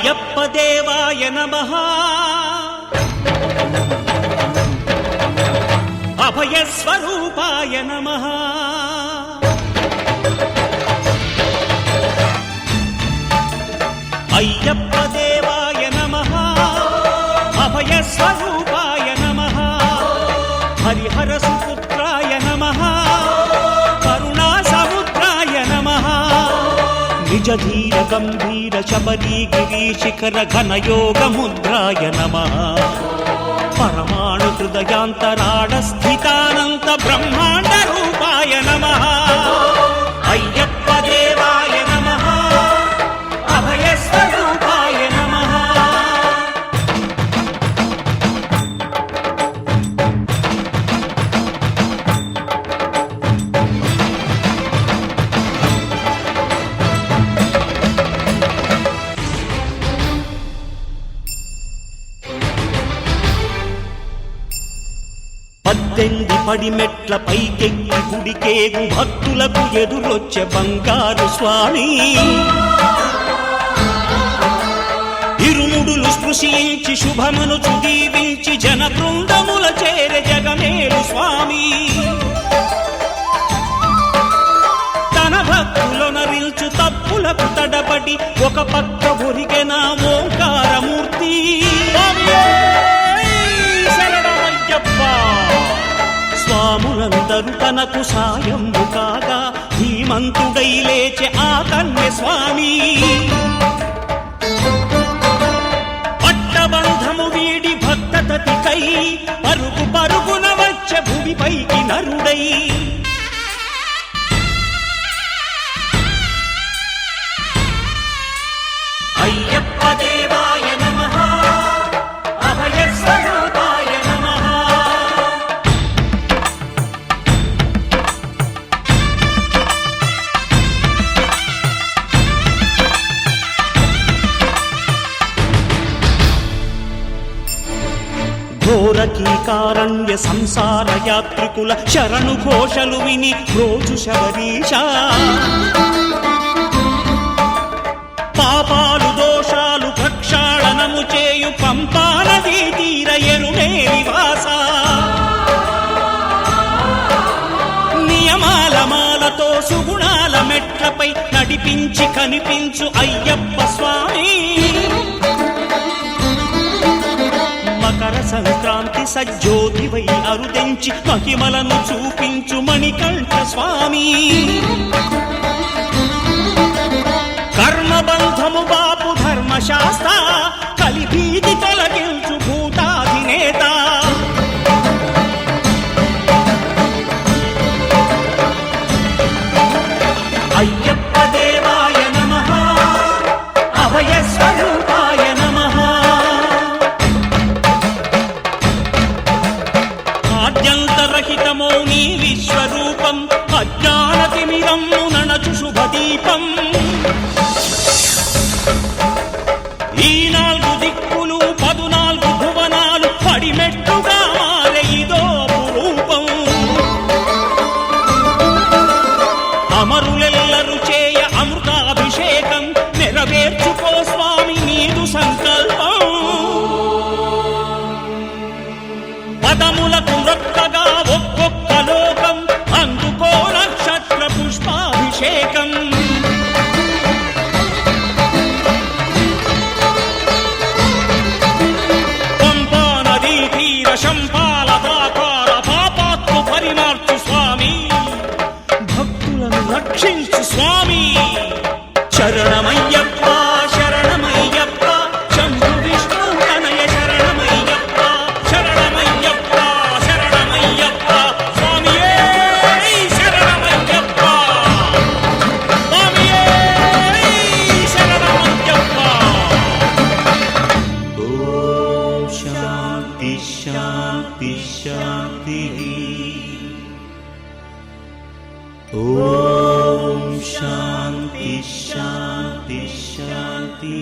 అయ్యప్ప దేవాయ నమః అభయ స్వరూపాయ నమః అయ్యప్ప దేవాయ నమః అభయ స్వరూపాయ నమః హరిహర సుపుత్రాయ నమః కరుణా సముద్రాయ నమః నిజ ధీర గంభీర శబరీ గిరి శిఖర ఘన యోగ ముద్రాయ నమః పరమాణు హృదయాంతరాడ స్థితానంత బ్రహ్మాండ రూపాయ నమః అయ్యప్ప దేవాయ నమః అభయ స్వరూపాయ నమః పద్దెంది పడిమెట్ల పైకెక్కి గుడికేగు భక్తులకు ఎదురొచ్చే బంగారు స్వామి ఇరుముడులు స్పృశించి శుభమనుచు దీవించి జన బృందముల చేరే జగమేలు స్వామి తన భక్తులొనరిల్చు తప్పులకు తడబడి ఒక పక్క ఒరిగెన ఓంకారమూర్తి స్వాములందరూ తనకు సాయము కాగా ధీమంతుడై లేచే ఆ కన్య స్వామి పట్టబంధము వీడి భక్తతతికై పరుగు పరుగున వచ్చే భూమిపైకి నరుడై అయ్యప్ప దేవాయ నమః అభయ స్వరూపాయ నమః ఘోరకీకారణ్య సంసార యాత్రికుల శరణు ఘోషలు విని రోజు శబరీశ పాపాలు దోషాలు ప్రక్షాళనము చేయు పంపానదీ తీరయనునే నివాస నియమాల మాలతో సుగుణాల మెట్లపై నడిపించి కనిపించు అయ్యప్ప స్వామి మకర సంక్రాంతి సజ్జోతివై అరుదెంచి మహిమలను చూపించు మణికంఠ స్వామి కర్మబంధము బాపు ధర్మశాస్త్ర కలిభీతి తొలగించు భూతాధినేత అయ్యప్ప దేవాయ నమః అభయ స్వరూపాయ నమః ఆద్యంతరహితమో నీ విశ్వరూపం అజ్ఞానతిమిరమ్ము ననచు శుభదీపం ఈ 4 దిక్కులు 14 భువనాలు పడిమెట్టుగా మారే ఇదో రూపం అమరులెల్లరు చేయ అమృతాభిషేకం నెరవేర్చుకో స్వామి నీదు సంకల్పం పదములకు రొక్కగా ఒక్కొక్క లోకం అందుకో నక్షత్ర పుష్పాభిషేకం పంపా నదీ తీర శంపాల దాకార పాపాత్ము పరిమార్చు స్వామి భక్తులను రక్షించు స్వామి శరణమయ్యప్ప శరణమయ్యప్ప శంభు విష్ణు తనయ శరణమయ్యప్ప శరణమయ్యప్ప శరణమయ్యప్ప స్వామియే శరణమయ్యప్ప స్వామియే శరణమయ్యప్ప ఓం శాంతి శాంతి శాంతి ఓం శాంతి శాంతి శాంతి